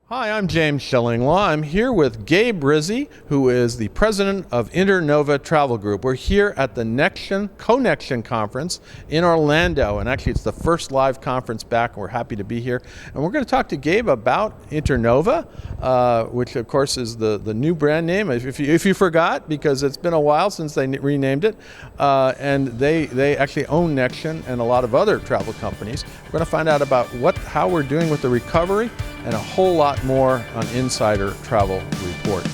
Hi, I'm James Schillinglaw. I'm here with Gabe Rizzi, who is the president of Internova Travel Group. We're here at the Connection Conference in Orlando, and actually it's the first live conference back, and we're happy to be here. And we're going to talk to Gabe about Internova, which of course is the new brand name, if you forgot, because it's been a while since they renamed it. And they actually own Nexion and a lot of other travel companies. We're going to find out about how we're doing with the recovery and a whole lot more on Insider Travel Report.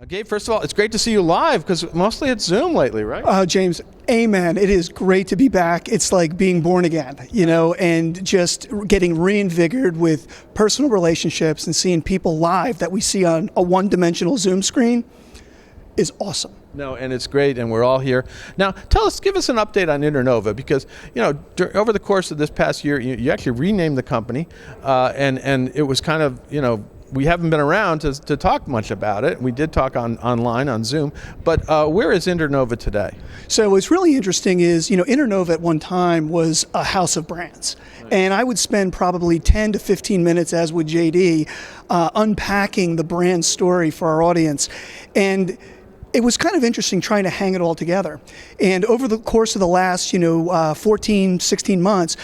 Gabe, first of all, it's great to see you live because mostly it's Zoom lately, right? James, amen. It is great to be back. It's like being born again, and just getting reinvigorated with personal relationships and seeing people live that we see on a one-dimensional Zoom screen is awesome. No, and it's great, and we're all here. Now, give us an update on Internova, because, over the course of this past year, you actually renamed the company, and it was kind of, we haven't been around to talk much about it. We did talk online on Zoom, but where is Internova today? So what's really interesting is, Internova at one time was a house of brands. Right. And I would spend probably 10 to 15 minutes, as would JD, unpacking the brand story for our audience. And it was kind of interesting trying to hang it all together. And over the course of the last, 14, 16 months,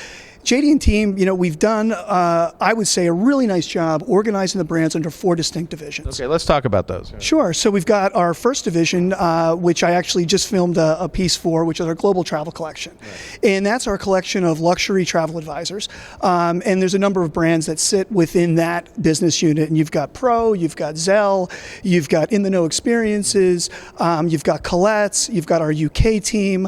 JD and team, we've done, I would say, a really nice job organizing the brands under 4 distinct divisions. Okay, let's talk about those. Sure. So we've got our first division, which I actually just filmed a piece for, which is our Global Travel Collection. Right. And that's our collection of luxury travel advisors. And there's a number of brands that sit within that business unit. And you've got Pro, you've got Zell, you've got In the Know Experiences, you've got Colette's, you've got our UK team.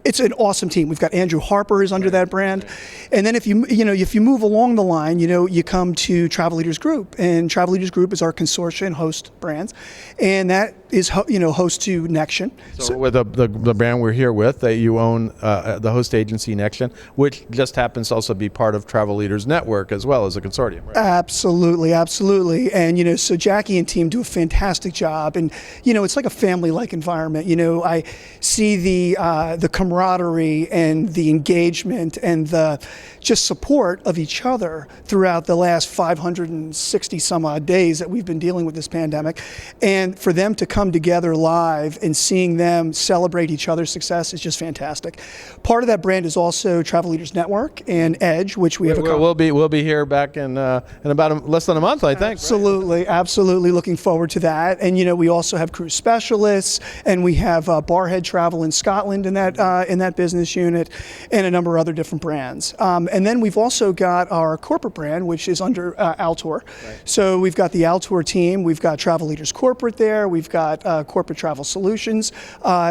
It's an awesome team. We've got Andrew Harper is under that brand. And then if you move along the line, you come to Travel Leaders Group, and Travel Leaders Group is our consortia and host brands. And that is host to Nexion. So with the brand we're here with, that you own the host agency Nexion, which just happens to also be part of Travel Leaders Network as well as a consortium, right? Absolutely. And so Jackie and team do a fantastic job, and it's like a family-like environment. I see the camaraderie and the engagement and the just support of each other throughout the last 560 some odd days that we've been dealing with this pandemic. And for them to come together live and seeing them celebrate each other's success is just fantastic. Part of that brand is also Travel Leaders Network and Edge, which we have we'll be here back in about less than a month, I think. Absolutely looking forward to that. And we also have cruise specialists, and we have Barhead Travel in Scotland in that business unit, and a number of other different brands. And then we've also got our corporate brand, which is under Altour. Right. So we've got the Altour team, we've got Travel Leaders Corporate there, we've got Corporate Travel Solutions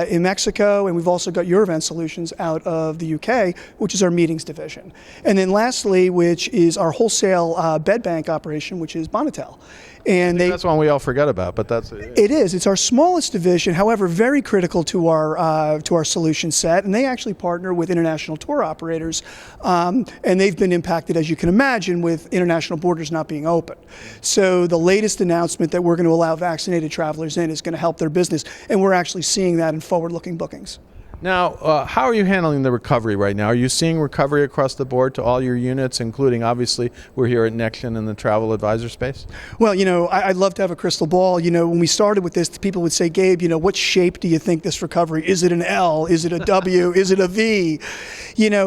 in Mexico, and we've also got Your Event Solutions out of the UK, which is our meetings division. And then lastly, which is our wholesale bed bank operation, which is Bonitel. And that's one we all forget about, but that's it. It is. It's our smallest division, however, very critical to our solution set. And they actually partner with international tour operators, and they've been impacted, as you can imagine, with international borders not being open. So the latest announcement that we're going to allow vaccinated travelers in is going to help their business, and we're actually seeing that in forward-looking bookings. Now, how are you handling the recovery right now? Are you seeing recovery across the board to all your units, including, obviously, we're here at Nexion in the travel advisor space? Well, I'd love to have a crystal ball. When we started with this, people would say, Gabe, what shape do you think this recovery? Is it an L? Is it a W? Is it a V?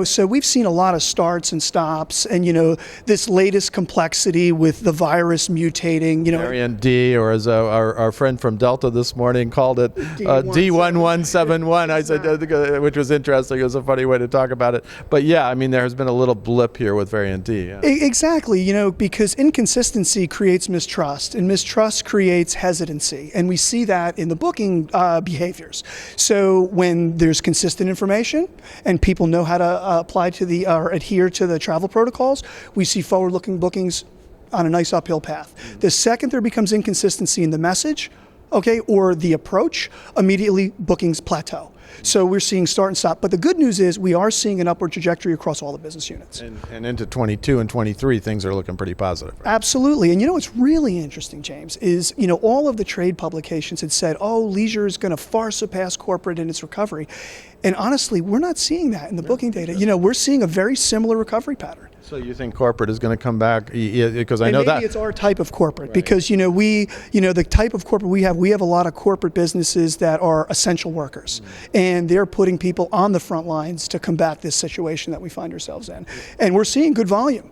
So we've seen a lot of starts and stops, and, this latest complexity with the virus mutating, Variant D, or as our friend from Delta this morning called it, D1171. I said, which was interesting. It was a funny way to talk about it. But yeah, there has been a little blip here with variant D. Yeah. Exactly, because inconsistency creates mistrust, and mistrust creates hesitancy. And we see that in the booking behaviors. So when there's consistent information and people know how to apply to or adhere to the travel protocols, we see forward-looking bookings on a nice uphill path. The second there becomes inconsistency in the message, or the approach, immediately bookings plateau. So we're seeing start and stop. But the good news is we are seeing an upward trajectory across all the business units. And into 22 and 23, things are looking pretty positive. Right? Absolutely. And what's really interesting, James, is all of the trade publications had said, oh, leisure is going to far surpass corporate in its recovery. And honestly, we're not seeing that in the booking data. We're seeing a very similar recovery pattern. So you think corporate is going to come back? Because I know maybe it's our type of corporate, right? Because the type of corporate we have a lot of corporate businesses that are essential workers, and they're putting people on the front lines to combat this situation that we find ourselves in, and we're seeing good volume.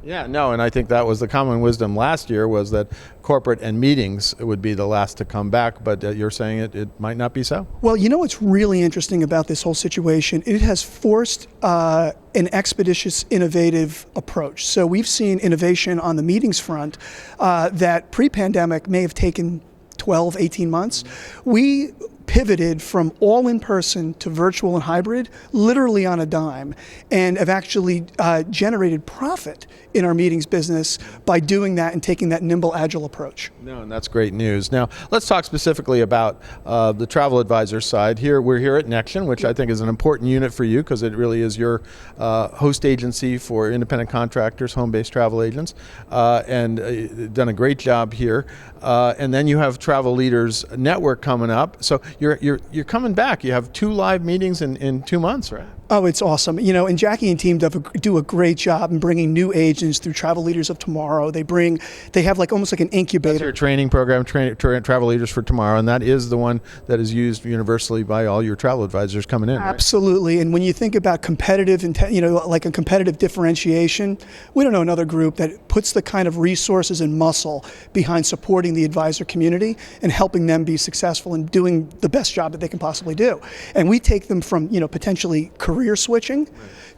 Yeah, no, and I think that was the common wisdom last year, was that corporate and meetings would be the last to come back, but you're saying it might not be so? Well, what's really interesting about this whole situation? It has forced an expeditious, innovative approach. So we've seen innovation on the meetings front that pre-pandemic may have taken 12, 18 months. We pivoted from all in-person to virtual and hybrid literally on a dime, and have actually generated profit in our meetings business by doing that and taking that nimble, agile approach. No, and that's great news. Now, let's talk specifically about the travel advisor side. We're here at Nexion, which I think is an important unit for you because it really is your host agency for independent contractors, home-based travel agents, and done a great job here. And then you have Travel Leaders Network coming up. So you're coming back. You have 2 live meetings in 2 months, right? Oh, it's awesome. And Jackie and team do a great job in bringing new agents through Travel Leaders of Tomorrow. They have almost like an incubator. That's your training program, Travel Leaders for Tomorrow, and that is the one that is used universally by all your travel advisors coming in. Absolutely. Right? And when you think about competitive, like a competitive differentiation, we don't know another group that puts the kind of resources and muscle behind supporting the advisor community and helping them be successful in doing the best job that they can possibly do. And we take them from, potentially career switching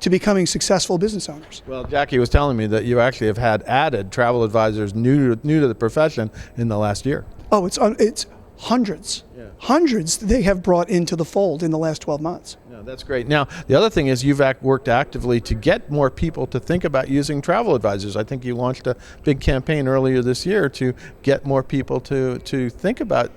to becoming successful business owners. Well, Jackie was telling me that you actually have had added travel advisors new to the profession in the last year. Oh, it's hundreds. Yeah. Hundreds they have brought into the fold in the last 12 months. No, that's great. Now, the other thing is you've worked actively to get more people to think about using travel advisors. I think you launched a big campaign earlier this year to get more people to think about,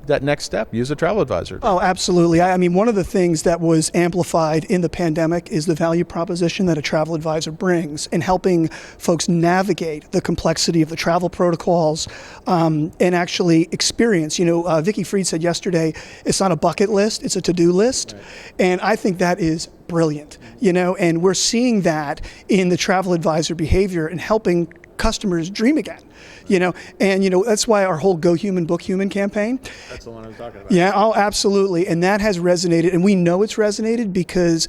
that next step, use a travel advisor. Oh, absolutely. I mean, one of the things that was amplified in the pandemic is the value proposition that a travel advisor brings in helping folks navigate the complexity of the travel protocols and actually experience. Vicki Fried said yesterday, it's not a bucket list, it's a to-do list. Right. And I think that is brilliant, and we're seeing that in the travel advisor behavior and helping customers dream again, and that's why our whole Go Human, Book Human campaign. That's the one I was talking about. Yeah, oh, absolutely, and that has resonated, and we know it's resonated because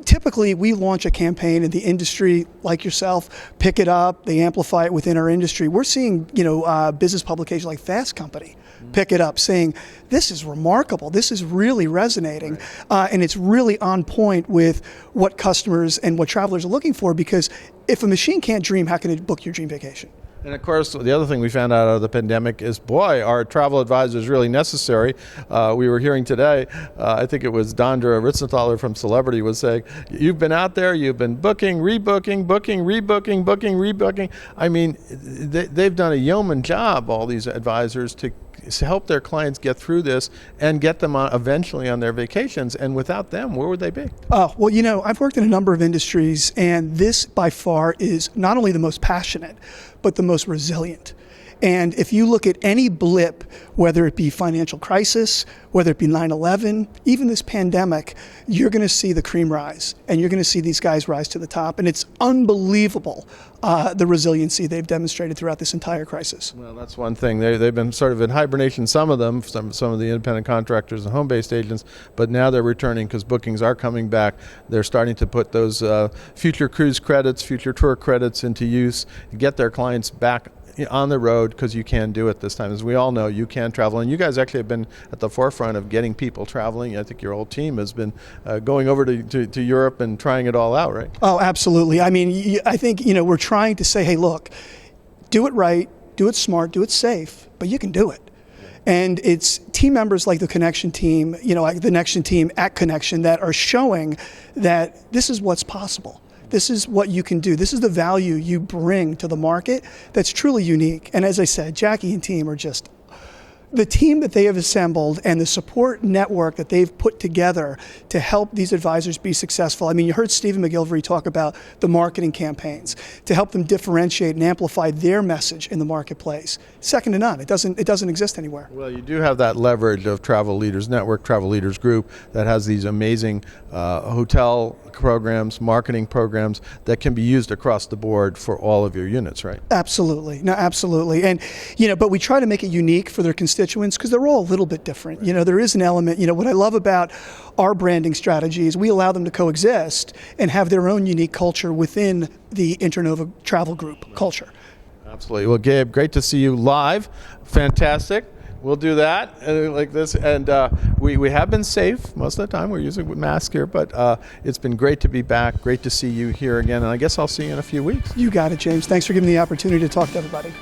typically we launch a campaign in the industry like yourself, pick it up, they amplify it within our industry. We're seeing, business publications like Fast Company pick it up, saying this is remarkable, this is really resonating, right. And it's really on point with what customers and what travelers are looking for, because if a machine can't dream, how can it book your dream vacation? And of course, the other thing we found out of the pandemic is, boy, are travel advisors really necessary. We were hearing today, I think it was Dondra Ritzenthaler from Celebrity was saying, you've been out there, you've been booking, rebooking, booking, rebooking, booking, rebooking. I mean, they've done a yeoman job, all these advisors, to help their clients get through this and get them eventually on their vacations. And without them, where would they be? Oh, well, I've worked in a number of industries, and this by far is not only the most passionate, but the most resilient. And if you look at any blip, whether it be financial crisis, whether it be 9/11, even this pandemic, you're going to see the cream rise, and you're going to see these guys rise to the top. And it's unbelievable, the resiliency they've demonstrated throughout this entire crisis. Well, that's one thing. They've been sort of in hibernation, some of them, some of the independent contractors and home-based agents, but now they're returning because bookings are coming back. They're starting to put those future cruise credits, future tour credits into use, get their clients back on the road, because you can do it this time. As we all know, you can travel, and you guys actually have been at the forefront of getting people traveling. I think your whole team has been going over to Europe and trying it all out, right? Oh, absolutely. I mean, I think, we're trying to say, hey, look, do it right, do it smart, do it safe, but you can do it. And it's team members like the Connection team, like the Nexion team at Connection, that are showing that this is what's possible. This is what you can do. This is the value you bring to the market that's truly unique. And as I said, Jackie and team are just The team that they have assembled and the support network that they've put together to help these advisors be successful. I mean, you heard Stephen McGilvery talk about the marketing campaigns to help them differentiate and amplify their message in the marketplace. Second to none. It doesn't exist anywhere. Well, you do have that leverage of Travel Leaders Network, Travel Leaders Group that has these amazing hotel programs, marketing programs that can be used across the board for all of your units, right? Absolutely. No, absolutely. And, but we try to make it unique for their constituents because they're all a little bit different. There is an element, what I love about our branding strategy is we allow them to coexist and have their own unique culture within the Internova Travel Group culture. Absolutely. Well, Gabe, great to see you live. Fantastic. We'll do that like this, and we have been safe most of the time. We're using masks here, but it's been great to be back. Great to see you here again, and I guess I'll see you in a few weeks. You got it, James. Thanks for giving me the opportunity to talk to everybody.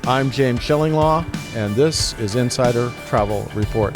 I'm James Shillinglaw, and this is Insider Travel Report.